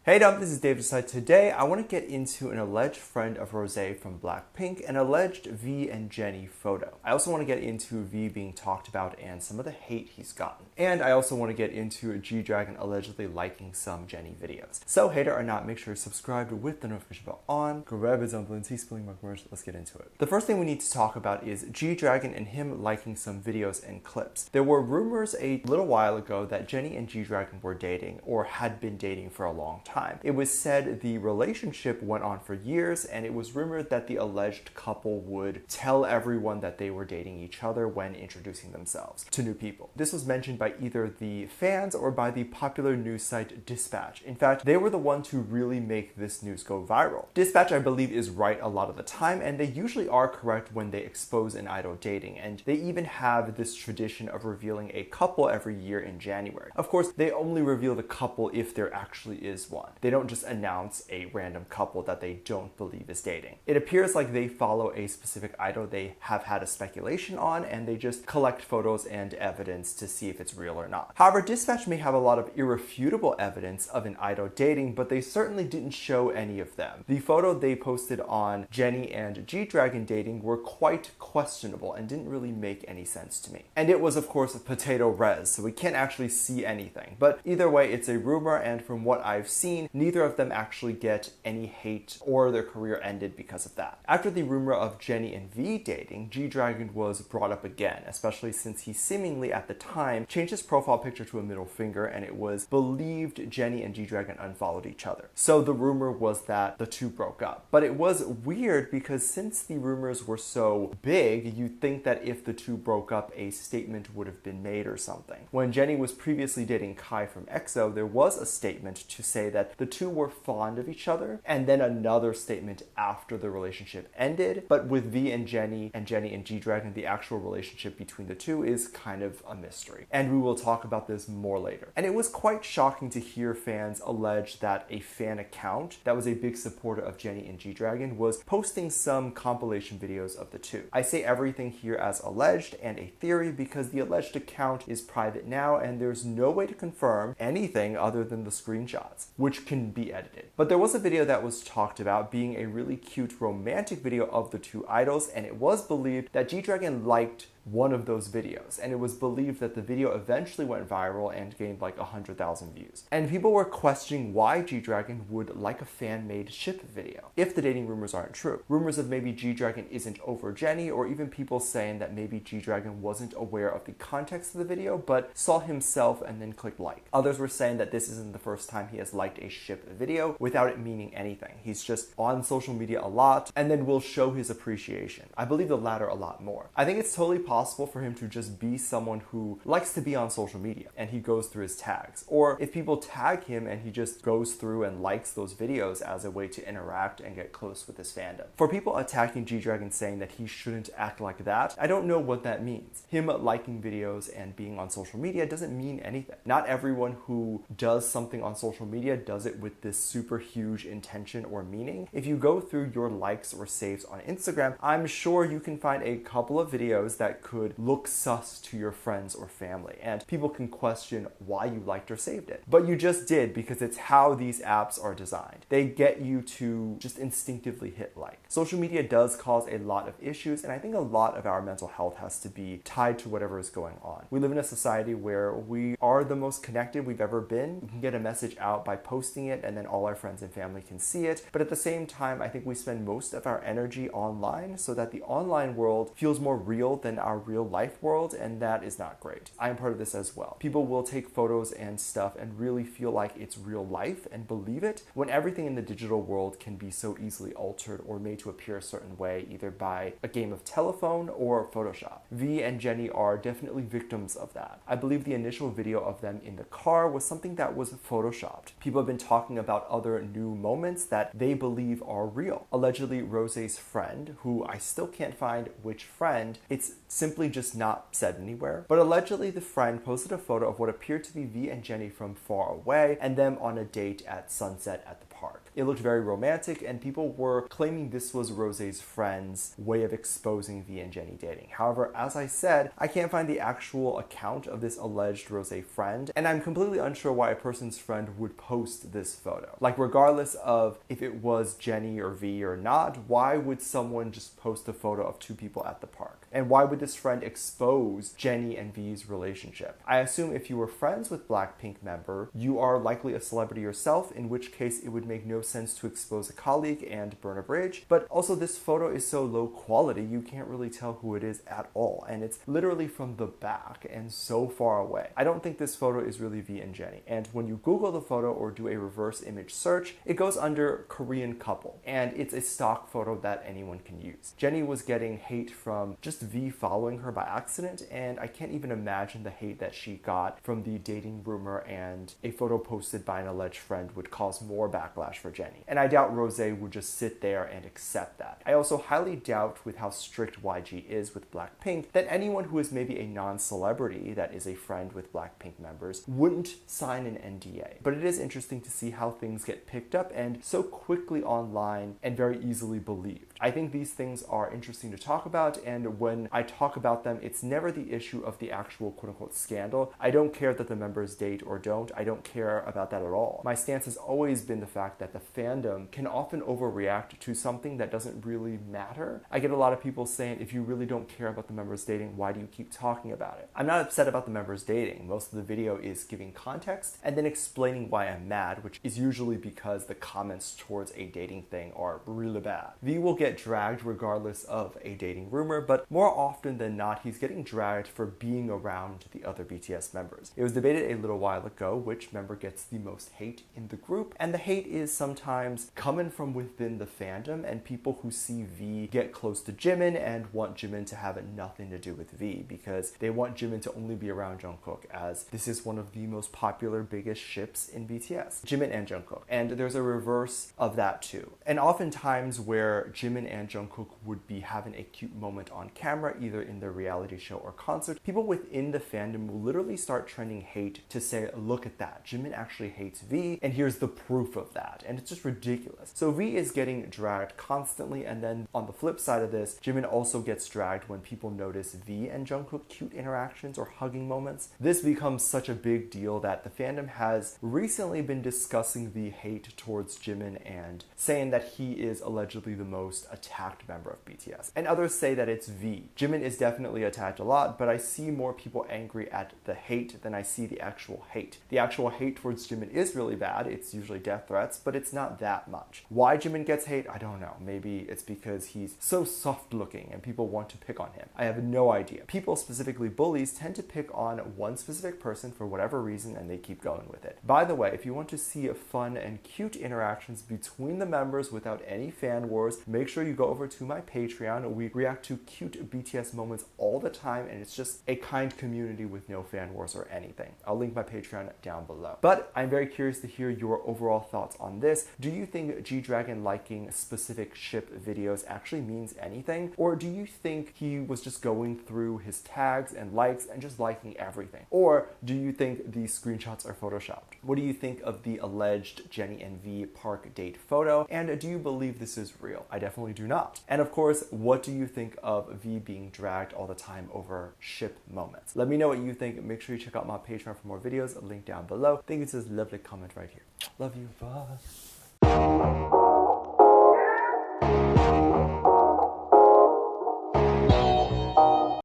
Hey Dom, this is David. Today I want to get into an alleged friend of Rosé from Blackpink, an alleged V and Jennie photo. I also want to get into V being talked about and some of the hate he's gotten. And I also want to get into G-Dragon allegedly liking some Jennie videos. So hater or not, make sure you're subscribed with the notification bell on. Grab it on spelling my commercial. Let's get into it. The first thing we need to talk about is G-Dragon and him liking some videos and clips. There were rumors a little while ago that Jennie and G-Dragon were dating or had been dating for a long time. It was said the relationship went on for years, and it was rumored that the alleged couple would tell everyone that they were dating each other when introducing themselves to new people. This was mentioned by either the fans or by the popular news site Dispatch. In fact, they were the ones who really make this news go viral. Dispatch, I believe, is right a lot of the time, and they usually are correct when they expose an idol dating, and they even have this tradition of revealing a couple every year in January. Of course, they only reveal the couple if there actually is one. They don't just announce a random couple that they don't believe is dating. It appears like they follow a specific idol they have had a speculation on, and they just collect photos and evidence to see if it's real or not. However, Dispatch may have a lot of irrefutable evidence of an idol dating, but they certainly didn't show any of them. The photo they posted on Jennie and G-Dragon dating were quite questionable and didn't really make any sense to me. And it was, of course, potato res, so we can't actually see anything. But either way, it's a rumor, and from what I've seen, neither of them actually get any hate or their career ended because of that. After the rumor of Jennie and V dating, G-Dragon was brought up again, especially since he seemingly at the time changed his profile picture to a middle finger, and it was believed Jennie and G-Dragon unfollowed each other. So the rumor was that the two broke up. But it was weird because since the rumors were so big, you'd think that if the two broke up, a statement would have been made or something. When Jennie was previously dating Kai from EXO, there was a statement to say that the two were fond of each other, and then another statement after the relationship ended. But with V and Jennie and G-Dragon, the actual relationship between the two is kind of a mystery. And we will talk about this more later. And it was quite shocking to hear fans allege that a fan account that was a big supporter of Jennie and G-Dragon was posting some compilation videos of the two. I say everything here as alleged and a theory because the alleged account is private now, and there's no way to confirm anything other than the screenshots, which can be edited. But there was a video that was talked about being a really cute romantic video of the two idols, and it was believed that G-Dragon liked one of those videos, and it was believed that the video eventually went viral and gained like 100,000 views. And people were questioning why G-Dragon would like a fan-made ship video if the dating rumors aren't true. Rumors of maybe G-Dragon isn't over Jennie, or even people saying that maybe G-Dragon wasn't aware of the context of the video but saw himself and then clicked like. Others were saying that this isn't the first time he has liked a ship video without it meaning anything. He's just on social media a lot and then will show his appreciation. I believe the latter a lot more. I think it's totally possible for him to just be someone who likes to be on social media and he goes through his tags. Or if people tag him and he just goes through and likes those videos as a way to interact and get close with his fandom. For people attacking G-Dragon saying that he shouldn't act like that, I don't know what that means. Him liking videos and being on social media doesn't mean anything. Not everyone who does something on social media does it with this super huge intention or meaning. If you go through your likes or saves on Instagram, I'm sure you can find a couple of videos that could look sus to your friends or family, and people can question why you liked or saved it. But you just did, because it's how these apps are designed. They get you to just instinctively hit like. Social media does cause a lot of issues, and I think a lot of our mental health has to be tied to whatever is going on. We live in a society where we are the most connected we've ever been. We can get a message out by posting it, and then all our friends and family can see it. But at the same time, I think we spend most of our energy online so that the online world feels more real than our real life world, and that is not great. I am part of this as well. People will take photos and stuff and really feel like it's real life and believe it, when everything in the digital world can be so easily altered or made to appear a certain way, either by a game of telephone or Photoshop. V and Jennie are definitely victims of that. I believe the initial video of them in the car was something that was photoshopped. People have been talking about other new moments that they believe are real. Allegedly, Rosé's friend, who I still can't find which friend, it's simply just not said anywhere. But allegedly, the friend posted a photo of what appeared to be V and Jennie from far away and them on a date at sunset at the park. It looked very romantic, and people were claiming this was Rosé's friend's way of exposing V and Jennie dating. However, as I said, I can't find the actual account of this alleged Rosé friend, and I'm completely unsure why a person's friend would post this photo. Like, regardless of if it was Jennie or V or not, why would someone just post a photo of two people at the park? And why would this friend expose Jennie and V's relationship? I assume if you were friends with Blackpink member, you are likely a celebrity yourself, in which case it would make no sense to expose a colleague and burn a bridge. But also, this photo is so low quality, you can't really tell who it is at all, and it's literally from the back and so far away. I don't think this photo is really V and Jennie, and when you Google the photo or do a reverse image search, it goes under Korean couple, and it's a stock photo that anyone can use. Jennie was getting hate from just V following her by accident, and I can't even imagine the hate that she got from the dating rumor, and a photo posted by an alleged friend would cause more backlash for Jennie. And I doubt Rosé would just sit there and accept that. I also highly doubt, with how strict YG is with Blackpink, that anyone who is maybe a non-celebrity that is a friend with Blackpink members wouldn't sign an NDA. But it is interesting to see how things get picked up and so quickly online and very easily believed. I think these things are interesting to talk about, and when I talk about them, it's never the issue of the actual quote-unquote scandal. I don't care that the members date or don't. I don't care about that at all. My stance has always been the fact that the fandom can often overreact to something that doesn't really matter. I get a lot of people saying, if you really don't care about the members dating, why do you keep talking about it? I'm not upset about the members dating. Most of the video is giving context and then explaining why I'm mad, which is usually because the comments towards a dating thing are really bad. V will get dragged regardless of a dating rumor, but more often than not, he's getting dragged for being around the other BTS members. It was debated a little while ago which member gets the most hate in the group, and the hate is sometimes coming from within the fandom and people who see V get close to Jimin and want Jimin to have nothing to do with V because they want Jimin to only be around Jungkook, as this is one of the most popular, biggest ships in BTS, Jimin and Jungkook. And there's a reverse of that too. And oftentimes where Jimin and Jungkook would be having a cute moment on camera, either in their reality show or concert, people within the fandom will literally start trending hate to say, look at that, Jimin actually hates V, and here's the proof of that. And it's just ridiculous. So V is getting dragged constantly, and then on the flip side of this, Jimin also gets dragged when people notice V and Jungkook cute interactions or hugging moments. This becomes such a big deal that the fandom has recently been discussing the hate towards Jimin and saying that he is allegedly the most attacked member of BTS. And others say that it's V. Jimin is definitely attacked a lot, but I see more people angry at the hate than I see the actual hate. The actual hate towards Jimin is really bad. It's usually death threats, but it's not that much. Why Jimin gets hate, I don't know. Maybe it's because he's so soft looking and people want to pick on him. I have no idea. People, specifically bullies, tend to pick on one specific person for whatever reason, and they keep going with it. By the way, if you want to see fun and cute interactions between the members without any fan wars, make sure you go over to my Patreon. We react to cute BTS moments all the time, and it's just a kind community with no fan wars or anything. I'll link my Patreon down below. But I'm very curious to hear your overall thoughts on this. Do you think G-Dragon liking specific ship videos actually means anything? Or do you think he was just going through his tags and likes and just liking everything? Or do you think these screenshots are photoshopped? What do you think of the alleged Jennie and V park date photo? And do you believe this is real? I definitely do not. And of course, what do you think of V being dragged all the time over ship moments? Let me know what you think. Make sure you check out my Patreon for more videos. A link down below. I think it's this lovely comment right here. Love you. Bye.